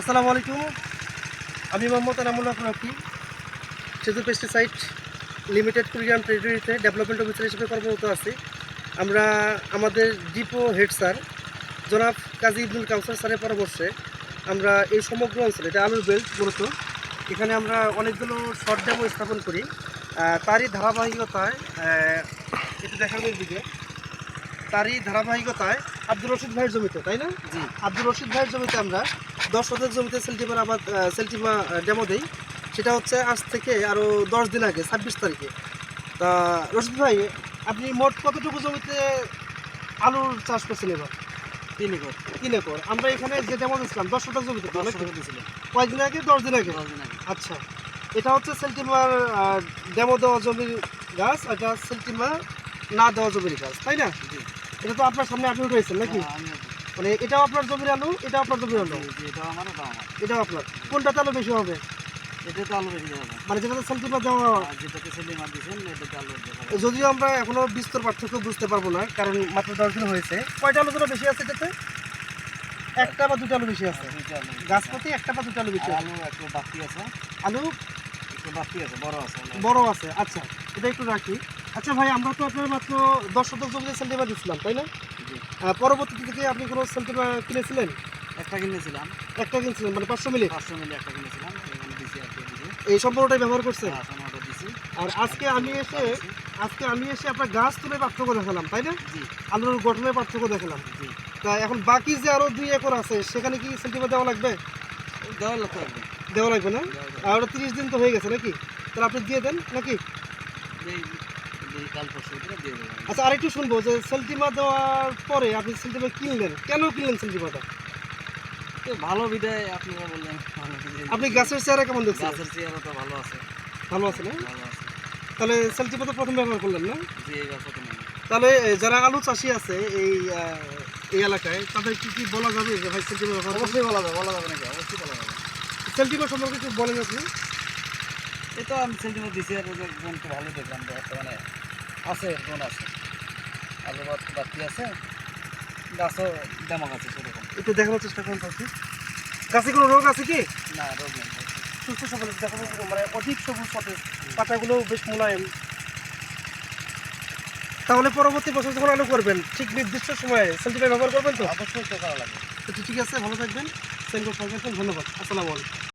আসসালামু আলাইকুম। আমি মোহাম্মদ এনামুল্লাহ রকি, সেতু পেস্টিসাইড লিমিটেড কুরিয়ান টেরিটরিতে ডেভেলপমেন্ট অফিসার হিসেবে কর্মরত আছি। আমরা আমাদের ডিপো হেড স্যার জনাব কাজী ইবনুল কাউসার স্যারের পরামর্শে আমরা এই সমগ্র অঞ্চলে, এটা আলুর বেল্ট মূলত, এখানে আমরা অনেকগুলো শর্ট ড্যামও স্থাপন করি। তারই ধারাবাহিকতায় একটু দেখানোর দিকে আব্দুর রশিদ ভাইয়ের জমিতে, তাই না? জি। আব্দুর রশিদ ভাইয়ের জমিতে আমরা 10 শতক জমিতে সেলটিমার আবাদ সেলটিমা ডেমো দেই। সেটা হচ্ছে আজ থেকে আরও 10 দিন আগে 26 তারিখে। তা রশিদ ভাই, আপনি মোট কতটুকু জমিতে আলুর চাষ করছেন এবার? 3 একর। 3 একর। আমরা এখানে যে ডেমো দিয়েছিলাম 10 শতক জমিতে, 10 শতক দিয়েছিলেন। কয়েকদিন আগে? 10 দিন আগে। 10 দিন আগে। আচ্ছা, এটা হচ্ছে সেলটিমার ডেমো দেওয়া জমির গাছ, এটা সেলটিমা না দেওয়া জমির গাছ, তাই না? জি। এটা তো আপনার সামনে আপনি উঠেছেন নাকি? হ্যাঁ, আমিও তো। মানে এটাও আপনার জমির আলু, এটাও আপনার জমির আলু? জি, এটাও আমার, ওটাও আমার। এটাও আপনার। কোনটাতে আলু বেশি হবে? এটাতে আলু বেশি দেওয়া যায়। মানে যেটাতে সেলটিমা দেওয়া, আর যেটাতে সেলিমার দিয়েছেন এটাতে আলু দেখা যায়। যদিও আমরা এখনো বিস্তর পার্থক্য বুঝতে পারবো না, কারণ মাত্র 10 দিন হয়েছে। কয়টা আলু বেশি আছে এটাতে? একটা বা দুটো আলু বেশি আছে? দুইটা আলু। গাছ প্রতি একটা বা দুটো আলু বেশি আছে। আলু একটু বাড়তি আছে। আলু একটু বাড়তি আছে, বড় আছে। বড় আছে। আচ্ছা, এটা একটু রাখি। আচ্ছা ভাই, আমরা তো আপনার মাত্র 10 শতক জমিতে সেলটিমা দিচ্ছিলাম, তাই না? জি। পরবর্তীতে থেকে আপনি কোনো সেলটিমা কিনেছিলেন? একটা কিনেছিলাম। একটা কিনছিলেন, মানে 500 মিলি? 500 মিলি একটা কিনেছিলাম। এখানে দিছি আর কি দিছি। এই সম্পূর্ণটাই ব্যবহার করছেন? হ্যাঁ, টমেটো দিছি। আর আজকে আমি এসে আপনার গাছ তুলে পার্থক্য দেখালাম, তাই না? জি, আলুর গঠনের পার্থক্য দেখালাম। জি। তা এখন বাকি যে আরো 2 একর আছে, সেখানে কি সেন্টিমিটার দেওয়া লাগবে? দেওয়ার লোক লাগবে। দেওয়া লাগবে না? দেওয়া যাবে। আর 30 দিন তো হয়ে গেছে নাকি? তাহলে আপনি দিয়ে দেন নাকি? কাল পরশু ভিতরে দিয়ে দেবো। আচ্ছা, আরেকটু শুনবো যে সেন্টিমা দেওয়ার পরে আপনি সেন্টিমা কিনলেন, কেন কিনলেন সেন্টিমাটা? তো ভালো বিদায় আপনারা বললেন ভালো বিদায়। আপনি গাছের চেহারা কেমন দেখছেন? গাছের চেয়ারও তো ভালো আছে। ভালো আছে না? ভালো আছে। তাহলে সেন্টিমা তো প্রথম ব্যবহার করলেন না? জি, এইবার প্রথম আমি। তাহলে যারা আলু চাষি আছে এই এলাকায়, তাদের কি বলা যাবে যে ভাই সেন্টিমা ব্যবহার করুন? অবশ্যই বলা যাবে নাকি? অবশ্যই বলা যাবে। সেন্টিমা সম্পর্কে একটু বলেন আপনি। এই তো আমি সেন্টিমেন্ট দিছি আর ওই যে গুণ তো ভালোই দেখলাম, বর্তমানে আছে, গুণ আছে। আলু বাড়তি আছে, গাছও দামাক আছে সেরকম। একটু দেখানোর চেষ্টা করুন তো আপনি। গাছে কোনো রোগ আছে কি? না, রোগ নেই। সুস্থ সবল দেখা যাচ্ছে, মানে অধিক সবুজ সতেজ, পাতাগুলো বেশ মোলায়েম। তাহলে পরবর্তী বছর যখন আলু করবেন, ঠিক নির্দিষ্ট সময়ে সেন্টিমিটার ব্যবহার করবেন তো? অবশ্যই তো করা লাগবে। তো ঠিক আছে, ভালো থাকবেন। সেন্ড করতে থাকবেন। ধন্যবাদ। আসসালামু আলাইকুম।